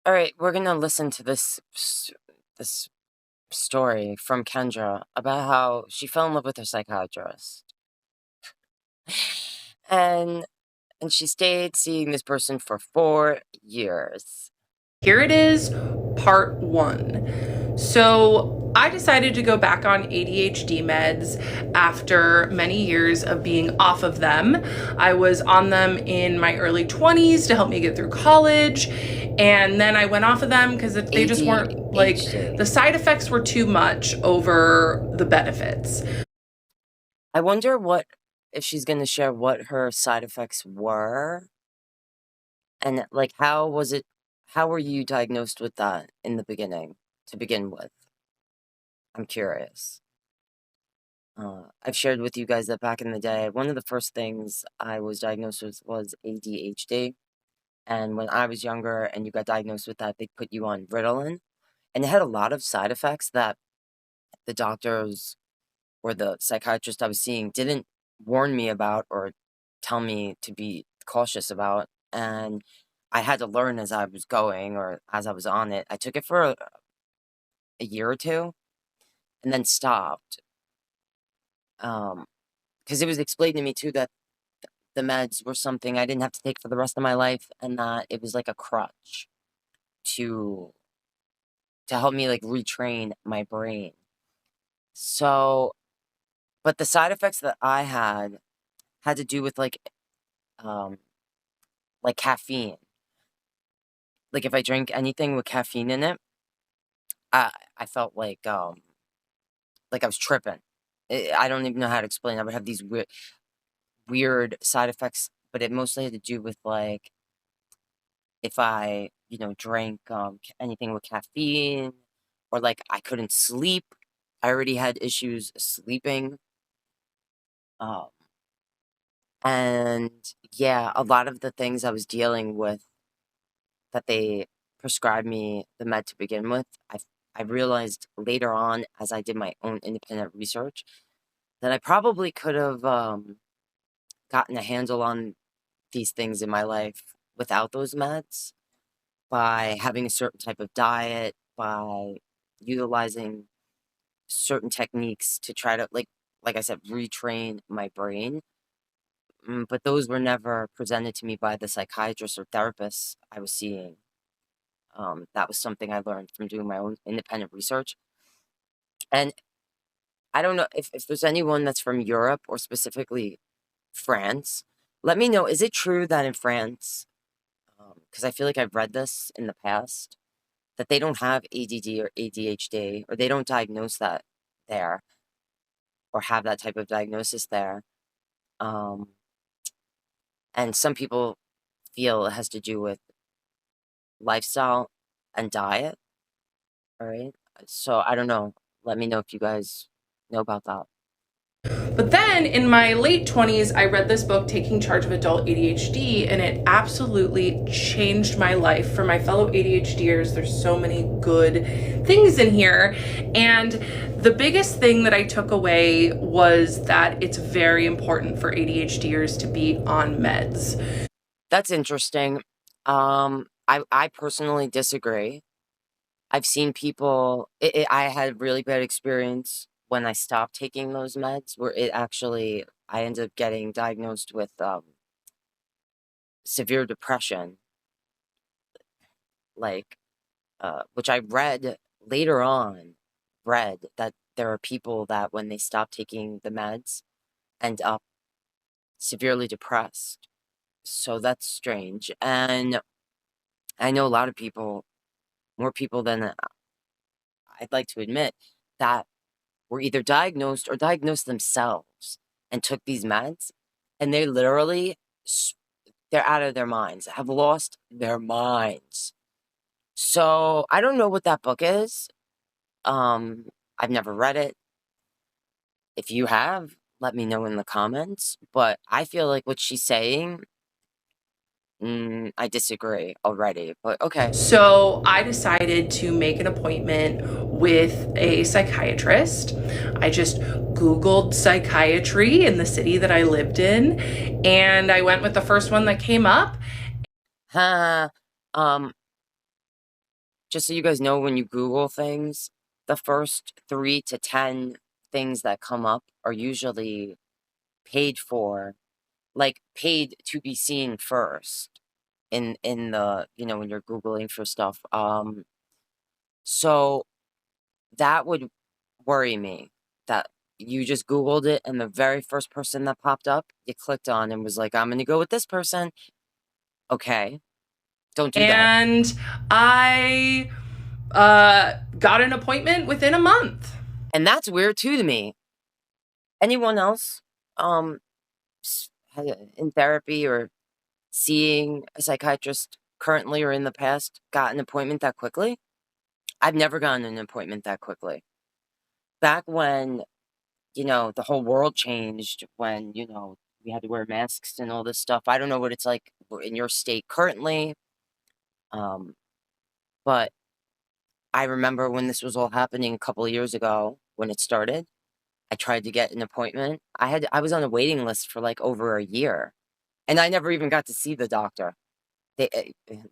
All right, we're gonna listen to this story from Kendra about how she fell in love with her psychiatrist, and and she stayed seeing this person for 4 years. Here it is, part one. So I decided to go back on ADHD meds after many years of being off of them. I was on them in my early 20s to help me get through college. And then I went off of them because they just weren't ADHD. the side effects were too much over the benefits. I wonder what if she's gonna share what her side effects were, and like how was it? How were you diagnosed with that in the beginning to begin with? I'm curious. I've shared with you guys that back in the day, one of the first things I was diagnosed with was ADHD. And when I was younger and you got diagnosed with that, they put you on Ritalin. And it had a lot of side effects that the doctors or the psychiatrist I was seeing didn't warn me about or tell me to be cautious about. And I had to learn as I was going or as I was on it. I took it for a year or two and then stopped. Because it was explained to me too that the meds were something I didn't have to take for the rest of my life and that it was like a crutch to help me like retrain my brain. So, but the side effects that I had to do with um like caffeine. Like if I drink anything with caffeine in it, I felt like I was tripping. I don't even know how to explain. I would have these weird side effects, but it mostly had to do with like if I, drank anything with caffeine or like I couldn't sleep. I already had issues sleeping. Um, and yeah, a lot of the things I was dealing with that they prescribed me the med to begin with, I realized later on as I did my own independent research that I probably could have gotten a handle on these things in my life without those meds by having a certain type of diet, by utilizing certain techniques to try to like I said, retrain my brain. But those were never presented to me by the psychiatrist or therapist I was seeing. That was something I learned from doing my own independent research. And I don't know if there's anyone that's from Europe or specifically France. Let me know. Is it true that in France, because I feel like I've read this in the past, that they don't have ADD or ADHD, or they don't diagnose that there, or have that type of diagnosis there. Um, and some people feel it has to do with lifestyle and diet. All right. So I don't know. Let me know if you guys know about that. But then in my late 20s, I read this book, Taking Charge of Adult ADHD, and it absolutely changed my life. For my fellow ADHDers, there's so many good things in here. And the biggest thing that I took away was that it's very important for ADHDers to be on meds. That's interesting. I personally disagree. I've seen people. I had really bad experience when I stopped taking those meds, where it actually I ended up getting diagnosed with severe depression, like which I read later on. Read that there are people that when they stop taking the meds end up severely depressed. So that's strange, and I know a lot of people, more people than I'd like to admit, that were either diagnosed or diagnosed themselves and took these meds, and they literally, they're out of their minds, have lost their minds. So I don't know what that book is. Um, I've never read it. If you have, let me know in the comments. But I feel like what she's saying, I disagree already. But okay. So I decided to make an appointment with a psychiatrist. I just Googled psychiatry in the city that I lived in, and I went with the first one that came up. Huh. Um, just so you guys know, when you Google things, the first 3 to 10 things that come up are usually paid for, like, paid to be seen first in the, when you're Googling for stuff. So that would worry me, that you just Googled it and the very first person that popped up, you clicked on and was like, I'm gonna go with this person. Okay, don't do that. And I got an appointment within a month. And that's weird too to me. Anyone else in therapy or seeing a psychiatrist currently or in the past got an appointment that quickly? I've never gotten an appointment that quickly. Back when, the whole world changed, when, we had to wear masks and all this stuff. I don't know what it's like in your state currently, but I remember when this was all happening a couple of years ago when it started. I tried to get an appointment. I was on a waiting list for like over a year, and I never even got to see the doctor.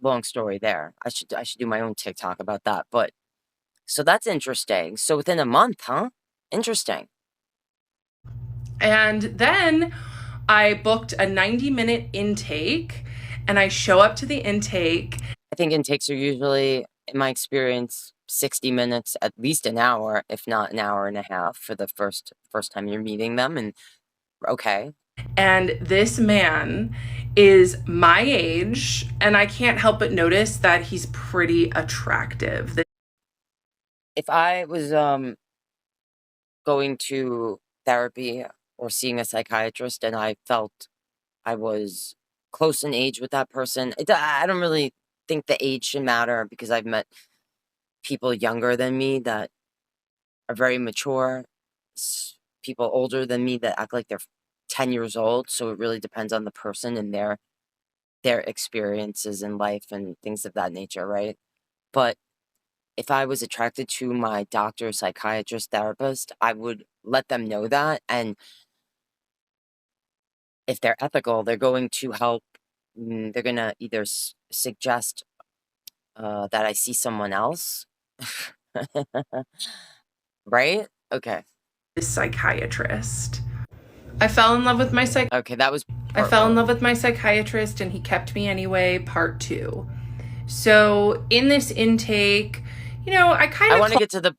Long story there. I should do my own TikTok about that. But so that's interesting. So within a month, huh? Interesting. And then I booked a 90-minute intake, and I show up to the intake. I think intakes are usually, in my experience, 60 minutes, at least an hour, if not an hour and a half for the first time you're meeting them. And okay. And this man is my age, and I can't help but notice that he's pretty attractive. If I was going to therapy or seeing a psychiatrist and I felt I was close in age with that person, I don't really think the age should matter, because I've met people younger than me that are very mature, people older than me that act like they're 10 years old. So it really depends on the person and their experiences in life and things of that nature, right? But if I was attracted to my doctor, psychiatrist, therapist, I would let them know that. And if they're ethical, they're going to help. They're going to either suggest that I see someone else. Right? Okay. This psychiatrist. I fell in love with my Okay, that was I part fell in one. love with my psychiatrist, and he kept me anyway, part 2. So in this intake, I want to get to the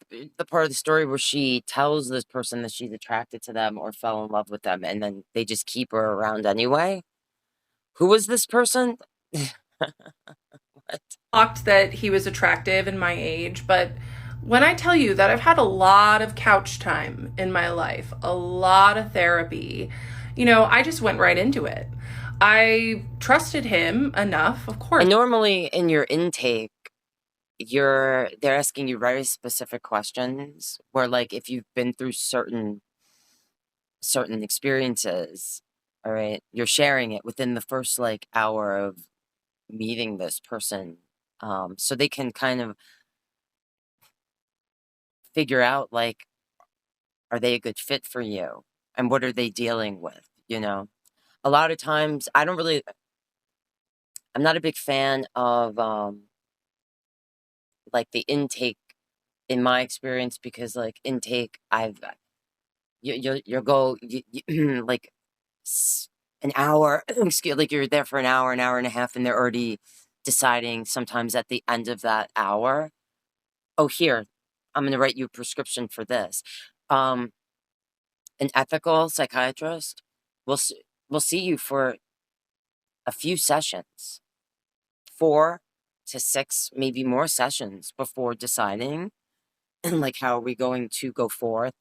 part of the story where she tells this person that she's attracted to them or fell in love with them, and then they just keep her around anyway. Who was this person? What? talked that he was attractive in my age, but when I tell you that I've had a lot of couch time in my life, a lot of therapy, I just went right into it. I trusted him enough, of course. And normally in your intake, they're asking you very specific questions where, like, if you've been through certain experiences, all right, you're sharing it within the first like hour of meeting this person, so they can kind of figure out, like, are they a good fit for you, and what are they dealing with. A lot of times I'm not a big fan of like the intake, in my experience, because like intake, you'll go like an hour, excuse, like you're there for an hour and a half, and they're already deciding sometimes at the end of that hour, oh, here, I'm going to write you a prescription for this. An ethical psychiatrist will see you for a few sessions, 4 to 6, maybe more sessions before deciding, like, how are we going to go forth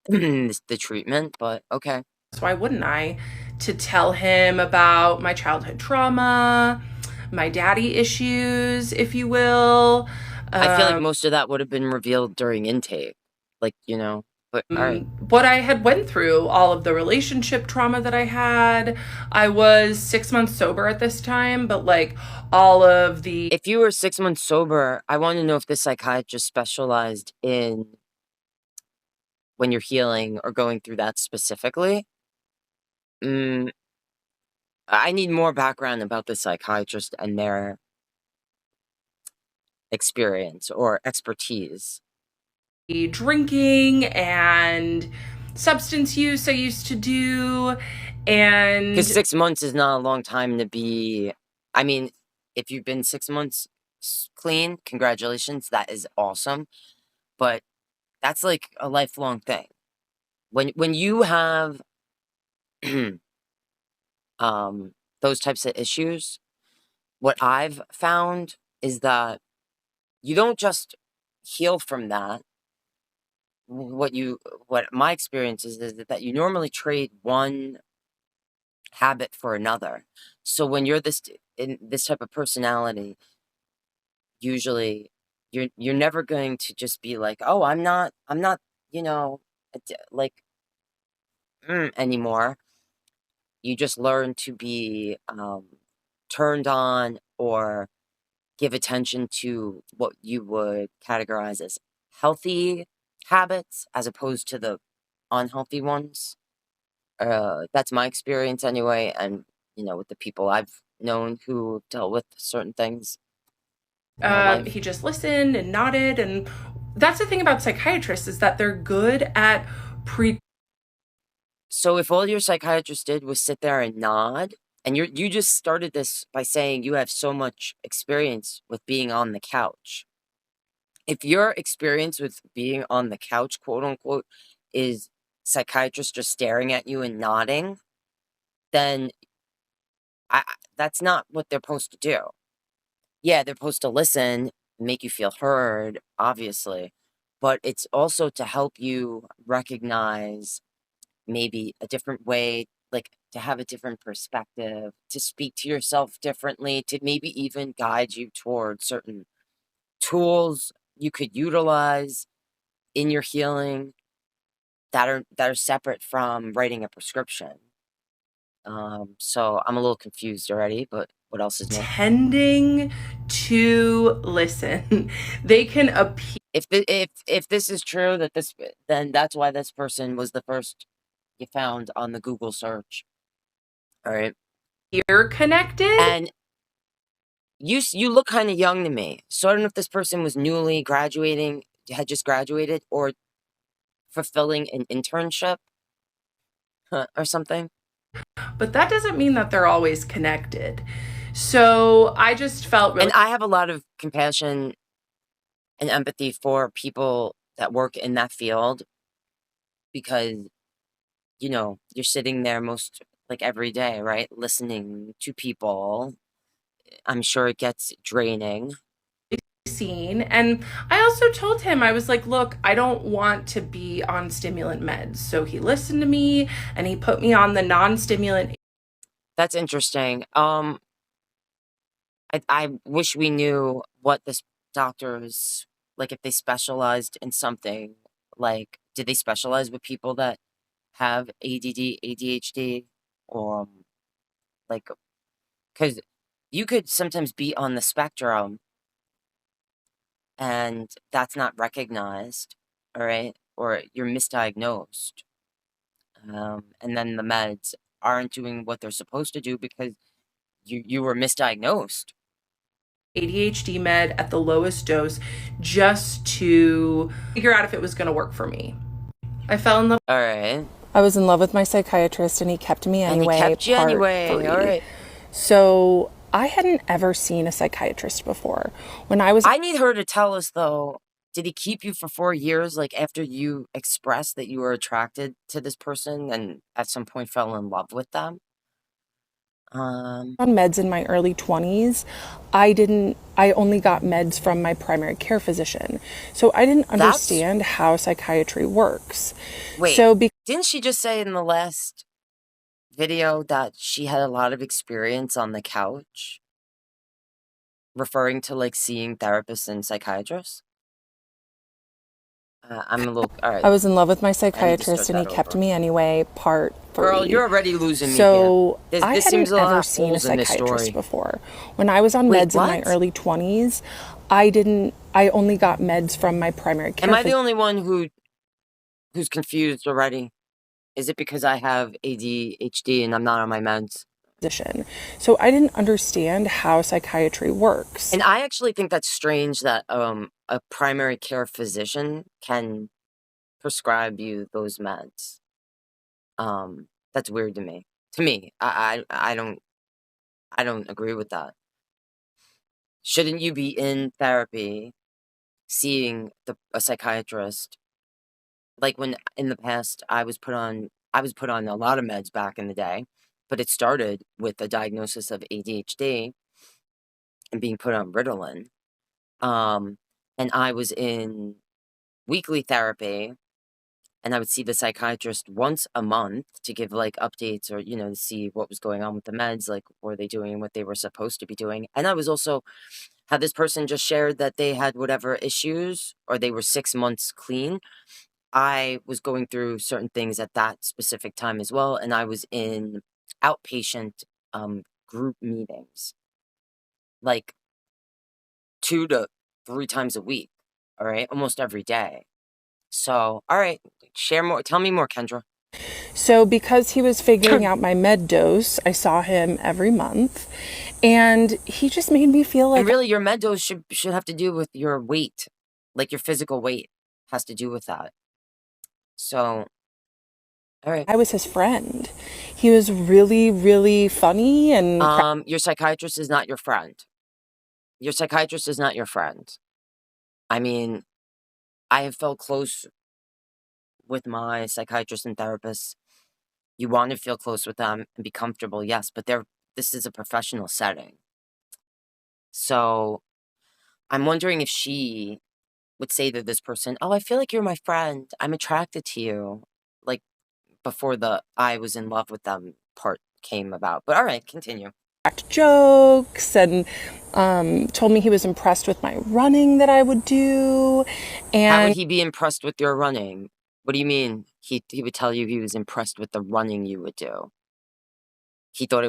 the treatment. But okay. Why wouldn't I? To tell him about my childhood trauma, my daddy issues, if you will. I feel like most of that would have been revealed during intake, like, but all right. What I had went through, all of the relationship trauma that I had. I was 6 months sober at this time, but like all of the If you were 6 months sober, I want to know if this psychiatrist specialized in when you're healing or going through that specifically. I need more background about the psychiatrist and experience or expertise. Drinking and substance use I used to do. And Because 6 months is not a long time to be. I mean, if you've been 6 months clean, congratulations, that is awesome. But that's like a lifelong thing. When you have those types of issues, what I've found is that you don't just heal from that. What my experience is that you normally trade one habit for another. So when you're in this type of personality, usually you're never going to just be like, oh, I'm not, you know, like anymore. You just learn to be turned on or give attention to what you would categorize as healthy habits as opposed to the unhealthy ones. That's my experience anyway, and with the people I've known who dealt with certain things in my life. he just listened and nodded. And that's the thing about psychiatrists, is that they're good at So if all your psychiatrist did was sit there and nod, and you just started this by saying you have so much experience with being on the couch. If your experience with being on the couch, quote unquote, is psychiatrists just staring at you and nodding, then that's not what they're supposed to do. Yeah, they're supposed to listen, make you feel heard, obviously, but it's also to help you recognize maybe a different way, like to have a different perspective, to speak to yourself differently, to maybe even guide you towards certain tools you could utilize in your healing that are separate from writing a prescription. So I'm a little confused already, but what else is new? pretending to listen. They can appear If this is true, then that's why this person was the first you found on the Google search. All right. connected. And you look kind of young to me. So I don't know if this person was newly graduating, had just graduated, or fulfilling an internship or something. But that doesn't mean that they're always connected. So I just felt really. And I have a lot of compassion and empathy for people that work in that field because, you're sitting there most like every day, right? Listening to people. I'm sure it gets draining. Seen. And I also told him, I was like, look, I don't want to be on stimulant meds. So he listened to me and he put me on the non-stimulant. That's interesting. I wish we knew what this doctors, like, if they specialized in something. Like, did they specialize with people that have ADD, ADHD, or like, because you could sometimes be on the spectrum and that's not recognized, all right, or you're misdiagnosed, and then the meds aren't doing what they're supposed to do because you were misdiagnosed. ADHD med at the lowest dose just to figure out if it was going to work for me. I fell in love. All right. I was in love with my psychiatrist and he kept me anyway. And he kept you anyway. All right. So I hadn't ever seen a psychiatrist before. I need her to tell us though, did he keep you for 4 years, like after you expressed that you were attracted to this person and at some point fell in love with them? On meds in my early 20s, I only got meds from my primary care physician. So I didn't understand how psychiatry works. Wait, didn't she just say in the last video that she had a lot of experience on the couch? Referring to like seeing therapists and psychiatrists? I'm a little, all right. I was in love with my psychiatrist and he kept me anyway, part 3. Girl, you're already losing me. So this I hadn't ever seen a psychiatrist before. When I was on meds in my early 20s, I only got meds from my primary care. Am I the only one who's confused already? Is it because I have ADHD and I'm not on my meds? physician. So I didn't understand how psychiatry works. And I actually think that's strange that a primary care physician can prescribe you those meds. That's weird to me. I don't agree with that. Shouldn't you be in therapy, seeing a psychiatrist? Like when in the past I was put on a lot of meds back in the day, but it started with a diagnosis of ADHD and being put on Ritalin. Um, and I was in weekly therapy, and I would see the psychiatrist once a month to give like updates or, to see what was going on with the meds, like were they doing what they were supposed to be doing. And I was also had this person just shared that they had whatever issues or they were 6 months clean. I was going through certain things at that specific time as well, and I was in outpatient group meetings, like 2 to 3 times a week, all right? Almost every day. So, all right, share more. Tell me more, Kendra. So because he was figuring out my med dose, I saw him every month, and he just made me feel And like really, your med dose should have to do with your weight, like your physical weight has to do with that. So, all right. I was his friend. He was really, really funny and Your psychiatrist is not your friend. Your psychiatrist is not your friend. I mean, I have felt close with my psychiatrist and therapist. You want to feel close with them and be comfortable, yes, but this is a professional setting. So I'm wondering if she would say to this person, "Oh, I feel like you're my friend. I'm attracted to you." Like before the I was in love with them part came about. But all right, continue. cracked jokes and told me he was impressed with my running that I would do. How would And he be impressed with your running? What do you mean? He would tell you he was impressed with the running you would do. He thought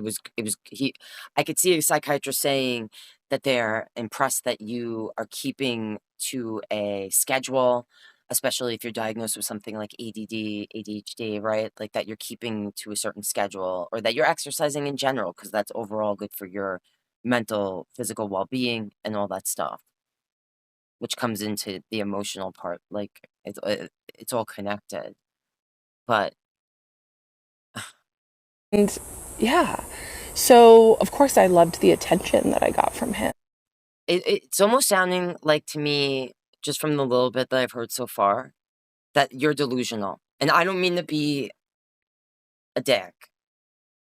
he I could see a psychiatrist saying that they're impressed that you are keeping to a schedule, especially if you're diagnosed with something like ADD, ADHD, right? Like that you're keeping to a certain schedule or that you're exercising in general because that's overall good for your mental, physical well-being and all that stuff, which comes into the emotional part. Like it's all connected. But and yeah. So of course I loved the attention that I got from him. it's almost sounding like to me, just from the little bit that I've heard so far, that you're delusional. And I don't mean to be a dick.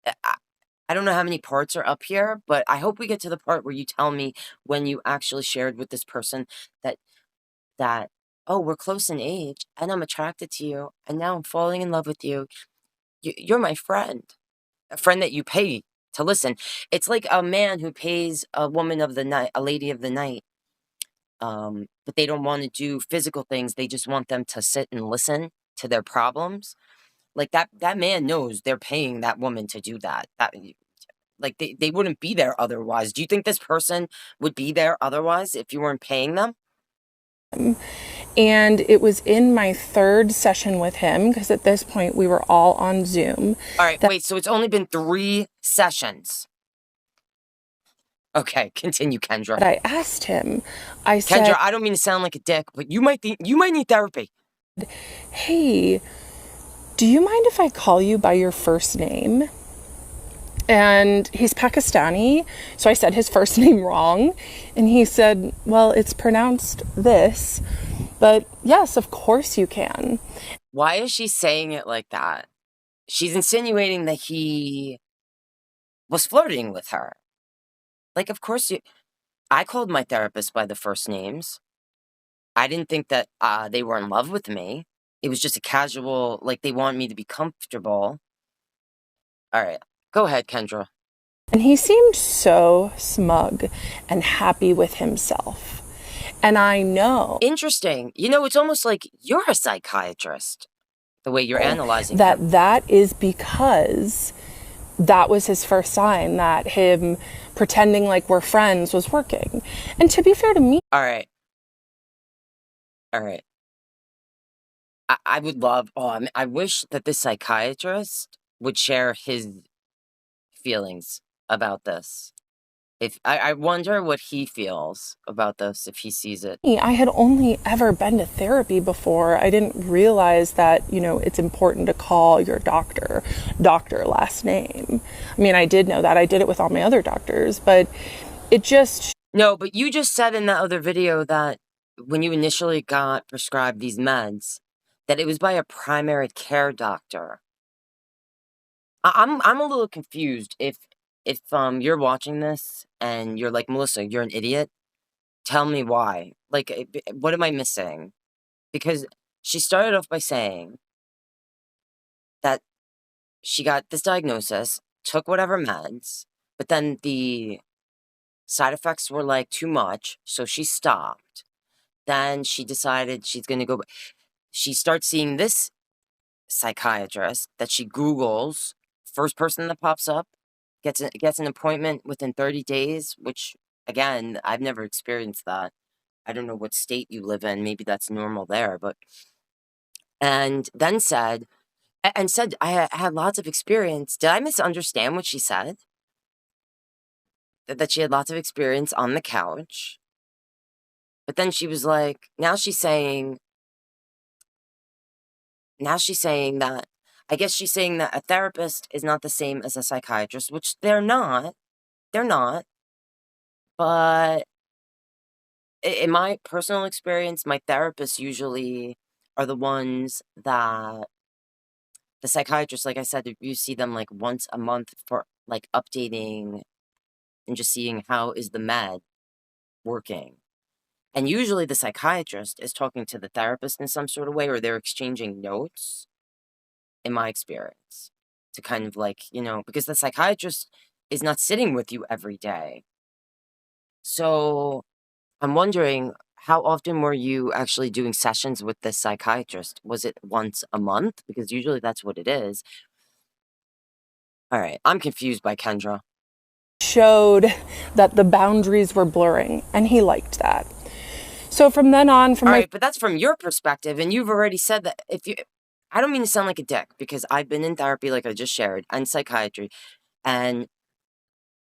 I, I don't know how many parts are up here, but I hope we get to the part where you tell me when you actually shared with this person that that oh, we're close in age and I'm attracted to you and now I'm falling in love with you. You're my friend. A friend that you pay to listen. It's like a man who pays a woman of the night, a lady of the night, but they don't want to do physical things. They just want them to sit and listen to their problems. Like that man knows they're paying that woman to do that. Like they wouldn't be there otherwise. Do you think this person would be there otherwise if you weren't paying them? And it was in my third session with him, because at this point we were all on Zoom. All right, wait, so it's only been 3 sessions. Okay, continue, Kendra. But I asked him, I said, Kendra, I don't mean to sound like a dick, but you might need therapy. hey, do you mind if I call you by your first name? And he's Pakistani, so I said his first name wrong. And he said, well, it's pronounced this, but yes, of course you can. Why is she saying it like that? She's insinuating that he was flirting with her. Like, of course I called my therapist by the first names. I didn't think that they were in love with me. It was just a casual, like they want me to be comfortable. All right, go ahead, Kendra. And he seemed so smug and happy with himself. And I know Interesting. It's almost like you're a psychiatrist, the way you're analyzing him. that is because that was his first sign that him pretending like we're friends was working. And to be fair to me, All right. All right. I would love, I wish that this psychiatrist would share his feelings about this. If I wonder what he feels about this if he sees it. I had only ever been to therapy before. I didn't realize that, it's important to call your doctor last name. I mean, I did know that. I did it with all my other doctors, but it just... No, but you just said in that other video that when you initially got prescribed these meds, that it was by a primary care doctor. I'm a little confused if you're watching this and you're like, Melissa, you're an idiot. Tell me why. Like, what am I missing? Because she started off by saying that she got this diagnosis, took whatever meds, but then the side effects were like too much, so she stopped. Then she decided she's going to go. She starts seeing this psychiatrist that she Googles, first person that pops up, gets an appointment within 30 days, which, again, I've never experienced that. I don't know what state you live in. Maybe that's normal there, but... And then said, I had lots of experience. Did I misunderstand what she said? That she had lots of experience on the couch. But then she was like, now she's saying that, I guess she's saying that a therapist is not the same as a psychiatrist, which they're not. They're not. But in my personal experience, my therapists usually are the ones that the psychiatrists, like I said, you see them like once a month for like updating and just seeing how is the med working. And usually the psychiatrist is talking to the therapist in some sort of way, or they're exchanging notes, in my experience, to kind of like, because the psychiatrist is not sitting with you every day. So I'm wondering, how often were you actually doing sessions with this psychiatrist? Was it once a month? Because usually that's what it is. All right, I'm confused by Kendra. Showed that the boundaries were blurring, and he liked that. So from then on, All right, but that's from your perspective, and you've already said that I don't mean to sound like a dick, because I've been in therapy, like I just shared, and psychiatry, and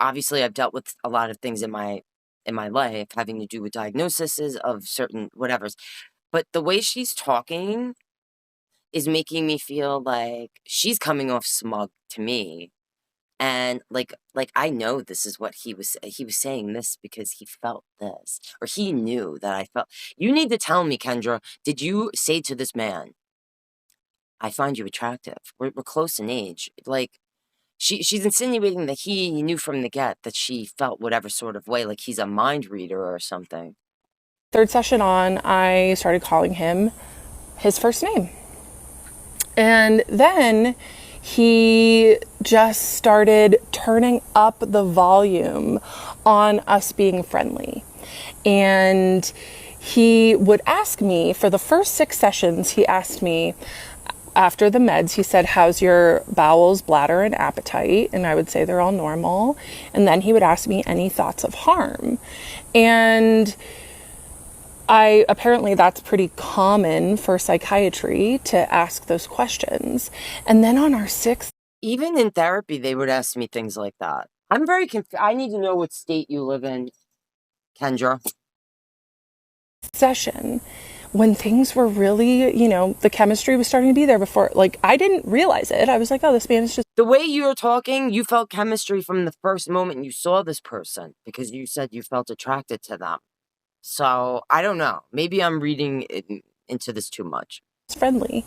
obviously I've dealt with a lot of things in my life having to do with diagnoses of certain whatevers. But the way she's talking is making me feel like she's coming off smug to me. And like I know this is what he was saying this because he felt this, or he knew that I felt. You need to tell me, Kendra, did you say to this man, I find you attractive? We're close in age. Like, she's insinuating that he knew from the get that she felt whatever sort of way, like he's a mind reader or something. Third session on, I started calling him his first name. And then he just started turning up the volume on us being friendly. And he would ask me, for the first 6 sessions, he asked me, after the meds, he said, how's your bowels, bladder, and appetite? And I would say they're all normal. And then he would ask me any thoughts of harm. And apparently that's pretty common for psychiatry to ask those questions. And then on our 6th... Even in therapy, they would ask me things like that. I'm very confused. I need to know what state you live in, Kendra. Session, when things were really, the chemistry was starting to be there before, like, I didn't realize it. I was like, oh, this man is just... The way you were talking, you felt chemistry from the first moment you saw this person, because you said you felt attracted to them. So, I don't know. Maybe I'm reading into this too much. Friendly.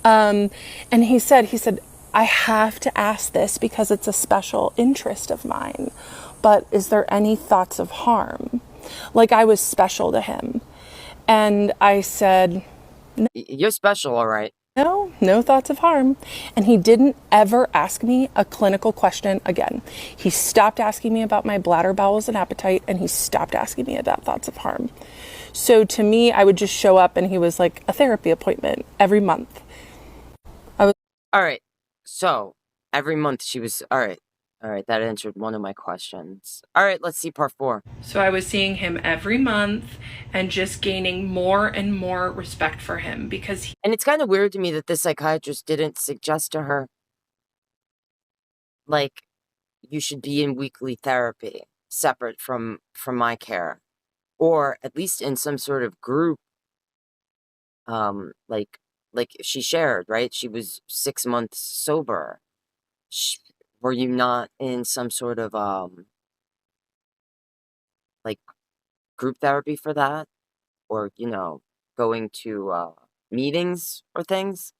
And he said, I have to ask this because it's a special interest of mine, but is there any thoughts of harm? Like I was special to him. And I said, you're special, all right. No thoughts of harm. And he didn't ever ask me a clinical question again. He stopped asking me about my bladder, bowels, and appetite, and he stopped asking me about thoughts of harm. So to me, I would just show up and he was like a therapy appointment every month. All right. So every month she was, all right, that answered one of my questions. All right, let's see part 4. So I was seeing him every month and just gaining more and more respect for him because and it's kind of weird to me that this psychiatrist didn't suggest to her, like, you should be in weekly therapy separate from my care, or at least in some sort of group, like she shared, right? She was 6 months sober. Sh Were you not in some sort of, like, group therapy for that? Or, going to, meetings or things?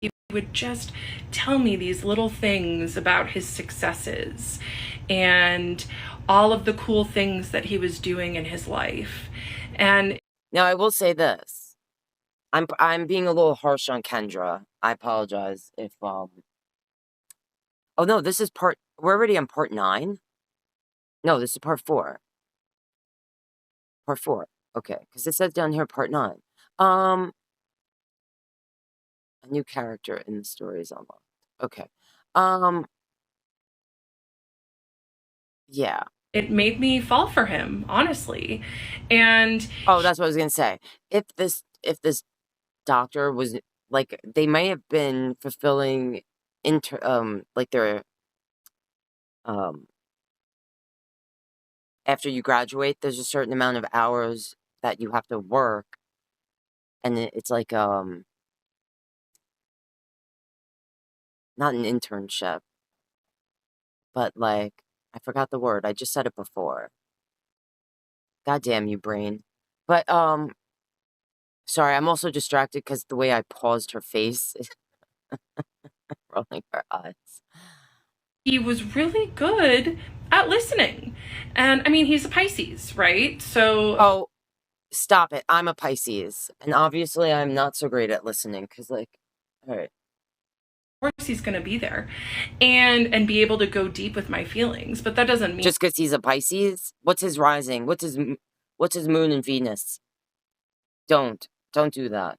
He would just tell me these little things about his successes and all of the cool things that he was doing in his life. And Now, I will say this. I'm being a little harsh on Kendra. I apologize if, oh, no, this is we're already on part 9? No, this is part 4. Part 4. Okay, because it says down here part 9. Um, a new character in the story is unlocked. Okay. Um, yeah. it made me fall for him, honestly. And Oh, that's what I was gonna say. If this doctor was like, they may have been fulfilling like their um after you graduate, there's a certain amount of hours that you have to work, and it's like not an internship, but like I forgot the word. I just said it before. God damn you, brain. But sorry, I'm also distracted because the way I paused her face is rolling her eyes. he was really good at listening. And I mean, he's a Pisces, right? So, of Oh, stop it. I'm a Pisces, and obviously I'm not so great at listening because, like, all right. course he's going to be there and be able to go deep with my feelings, but that doesn't mean Just because he's a Pisces? What's his rising? What's his moon and Venus? Don't do that.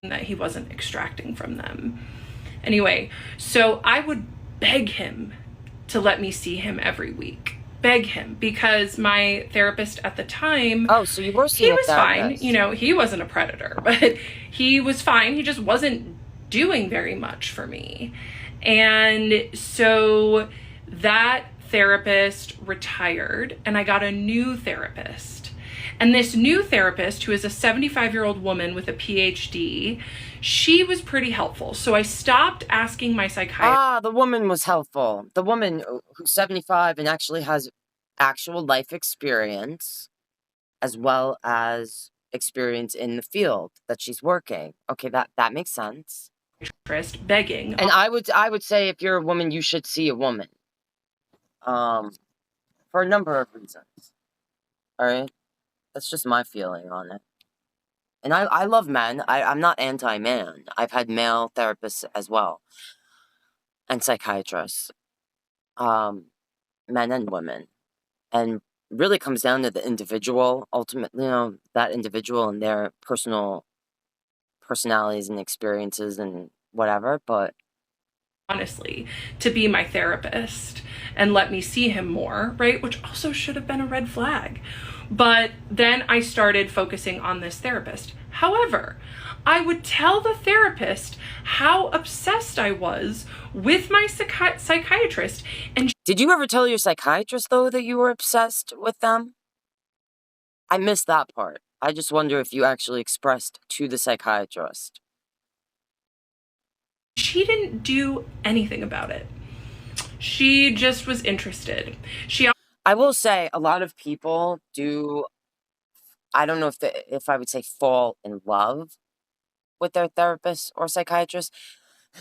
that he wasn't extracting from them. Anyway, so I would beg him to let me see him every week. Beg him, because my therapist at the time, Oh, so you were he seeing a was fine. therapist. You know, he wasn't a predator, but he was fine. He just wasn't doing very much for me. And so that therapist retired, and I got a new therapist. And this new therapist, who is a 75-year-old woman with a PhD, she was pretty helpful. So I stopped asking my psychiatrist. Ah, the woman was helpful. The woman who's 75 and actually has actual life experience, as well as experience in the field that she's working. Okay, that makes sense. Begging. And I would say if you're a woman, you should see a woman. For a number of reasons. All right, that's just my feeling on it. And I love men. I'm not anti-man. I've had male therapists as well, and psychiatrists, men and women. And really comes down to the individual, ultimately, that individual and their personal personalities and experiences and whatever. But Honestly, to be my therapist and let me see him more, right? Which also should have been a red flag. But then I started focusing on this therapist. However, I would tell the therapist how obsessed I was with my psychiatrist. And did you ever tell your psychiatrist, though, that you were obsessed with them? I missed that part. I just wonder if you actually expressed to the psychiatrist. she didn't do anything about it. She just was interested. I will say a lot of people do, I don't know if I would say fall in love with their therapist or psychiatrist,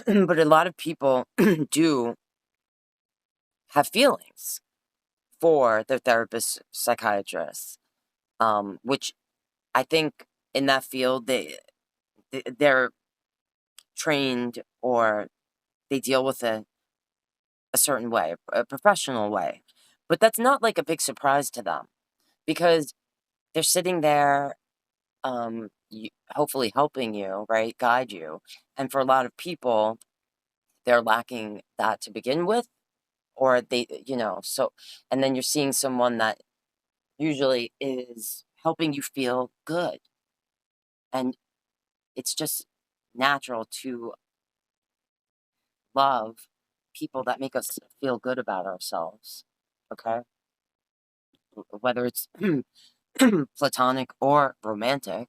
but a lot of people do have feelings for their therapist, psychiatrist, which I think in that field they're trained, or they deal with it a certain way, a professional way. But that's not like a big surprise to them because they're sitting there, hopefully helping you, right, guide you. And for a lot of people, they're lacking that to begin with, or so, and then you're seeing someone that usually is helping you feel good. And it's just natural to love people that make us feel good about ourselves. Okay? Whether it's platonic or romantic.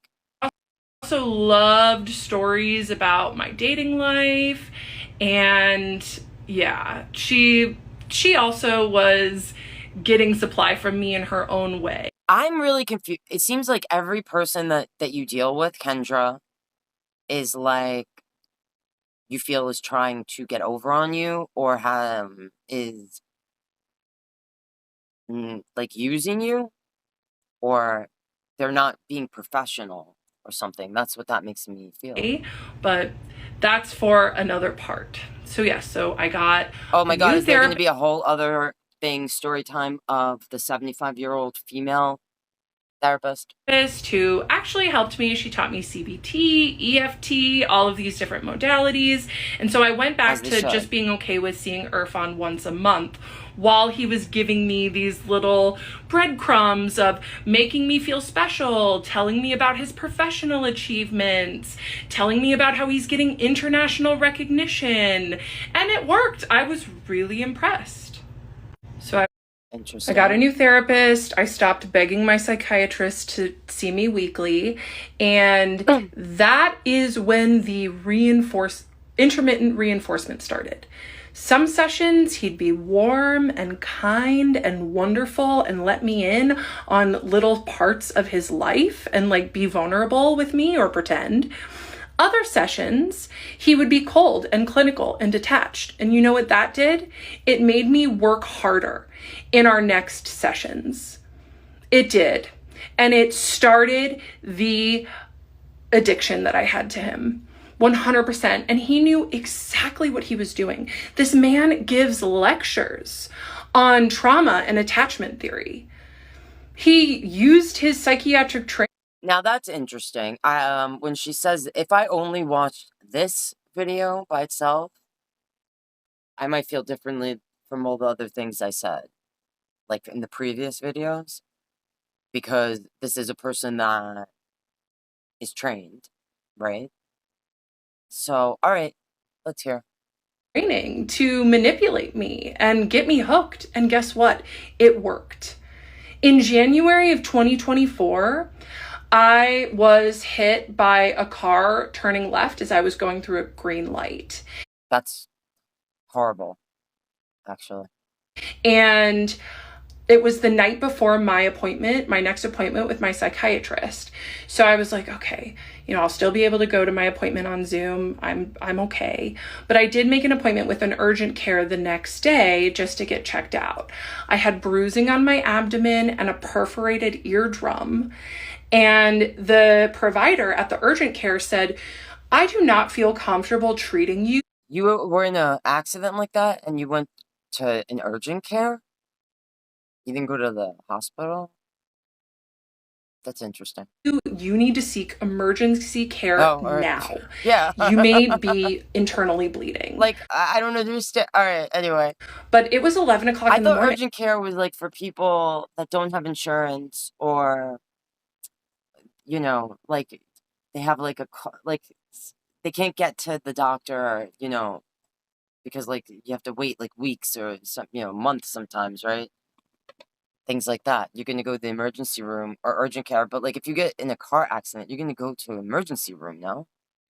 Also loved stories about my dating life, and yeah, she also was getting supply from me in her own way. I'm really confused. It seems like every person that you deal with, Kendra, is like you feel is trying to get over on you or is like using you, or they're not being professional or something. That's what that makes me feel. But that's for another part. So yeah, so I got Oh a my God, new is there going to therapist be a whole other thing, story time of the 75-year-old female therapist? who actually helped me. She taught me CBT, EFT, all of these different modalities. And so I went As back they to should. just being okay with seeing Irfan once a month while he was giving me these little breadcrumbs of making me feel special, telling me about his professional achievements, telling me about how he's getting international recognition. And it worked. I was really impressed. So I got a new therapist. I stopped begging my psychiatrist to see me weekly. And that is when the intermittent reinforcement started. Some sessions he'd be warm and kind and wonderful and let me in on little parts of his life and like be vulnerable with me or pretend. Other sessions, he would be cold and clinical and detached. And you know what that did? It made me work harder in our next sessions. It did. And it started the addiction that I had to him. 100%. And he knew exactly what he was doing. This man gives lectures on trauma and attachment theory. He used his psychiatric training. Now that's interesting. When she says, if I only watched this video by itself, I might feel differently from all the other things I said, like in the previous videos, because this is a person that is trained, right? So, all right, let's hear. Training to manipulate me and get me hooked. And guess what? It worked. In January of 2024, I was hit by a car turning left as I was going through a green light. That's horrible, actually. And it was the night before my next appointment with my psychiatrist. So I was like, okay, I'll still be able to go to my appointment on Zoom. I'm okay. But I did make an appointment with an urgent care the next day just to get checked out. I had bruising on my abdomen and a perforated eardrum. And the provider at the urgent care said, I do not feel comfortable treating you. You were in an accident like that and you went to an urgent care? You didn't go to the hospital? That's interesting. You need to seek emergency care now. Yeah. You may be internally bleeding. Like, I don't understand. All right, anyway. But it was 11 o'clock in the morning. I thought urgent care was like for people that don't have insurance or, like they have like like they can't get to the doctor, because like you have to wait like weeks or some, months sometimes, right? Things like that. You're going to go to the emergency room or urgent care, but like if you get in a car accident, you're going to go to an emergency room, no?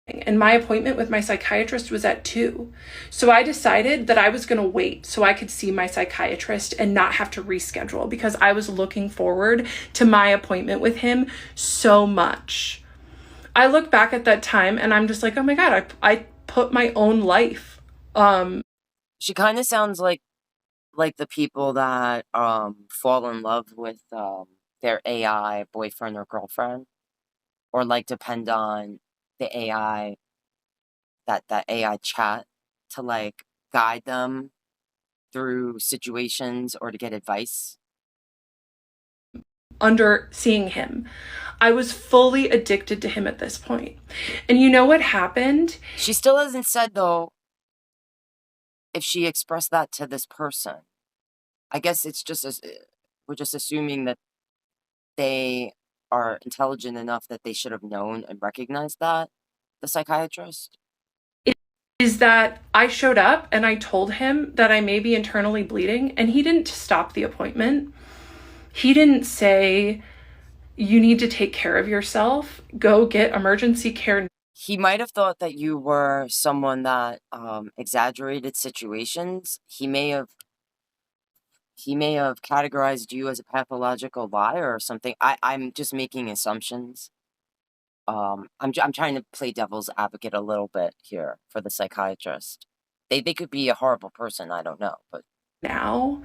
And my appointment with my psychiatrist was at 2. So I decided that I was going to wait so I could see my psychiatrist and not have to reschedule because I was looking forward to my appointment with him so much. I look back at that time and I'm just like, oh my God, I put my own life. She kind of sounds like the people that fall in love with their AI boyfriend or girlfriend, or like depend on the AI, that AI chat to like guide them through situations or to get advice. Under seeing him, I was fully addicted to him at this point. And you know what happened? She still hasn't said though if she expressed that to this person. I guess it's just we're just assuming that they are intelligent enough that they should have known and recognized that, the psychiatrist. is that I showed up and I told him that I may be internally bleeding, and he didn't stop the appointment. He didn't say, you need to take care of yourself, go get emergency care. He might have thought that you were someone that exaggerated situations. He may have categorized you as a pathological liar or something. I'm just making assumptions. I'm trying to play devil's advocate a little bit here for the psychiatrist. They could be a horrible person, I don't know, but Now,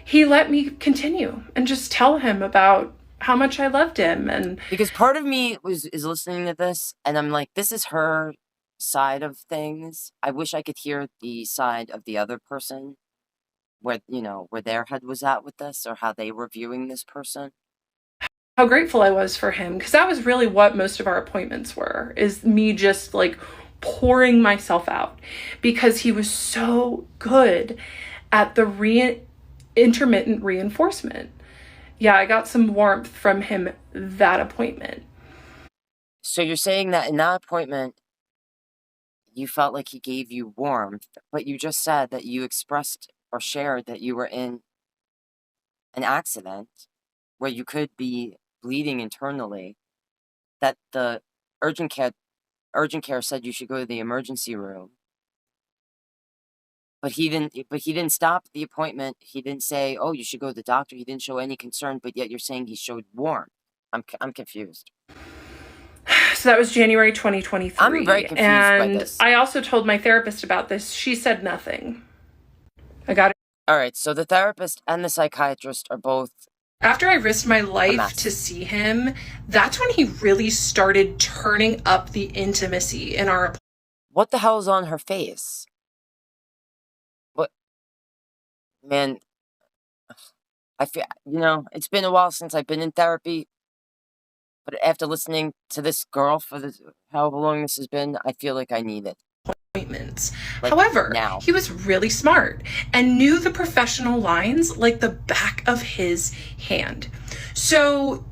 he let me continue and just tell him about how much I loved him. And because part of me is listening to this, and I'm like, this is her side of things. I wish I could hear the side of the other person, where where their head was at with this, or how they were viewing this person. how grateful I was for him, because that was really what most of our appointments were, is me just like pouring myself out, because he was so good at the intermittent reinforcement. Yeah, I got some warmth from him that appointment. So you're saying that in that appointment, you felt like he gave you warmth, but you just said that you expressed or shared that you were in an accident where you could be bleeding internally, that the urgent care said you should go to the emergency room. But he didn't stop the appointment. He didn't say, "Oh, you should go to the doctor." He didn't show any concern, but yet you're saying he showed warmth. I'm confused. So that was January 2023. I'm very confused by this. I also told my therapist about this. She said nothing. I got it. All right, so the therapist and the psychiatrist are both. After I risked my life to see him, that's when he really started turning up the intimacy in our. What the hell is on her face? What? Man, I feel, it's been a while since I've been in therapy, but after listening to this girl for however long this has been, I feel like I need it. Appointments. Like However, now. he was really smart and knew the professional lines like the back of his hand. So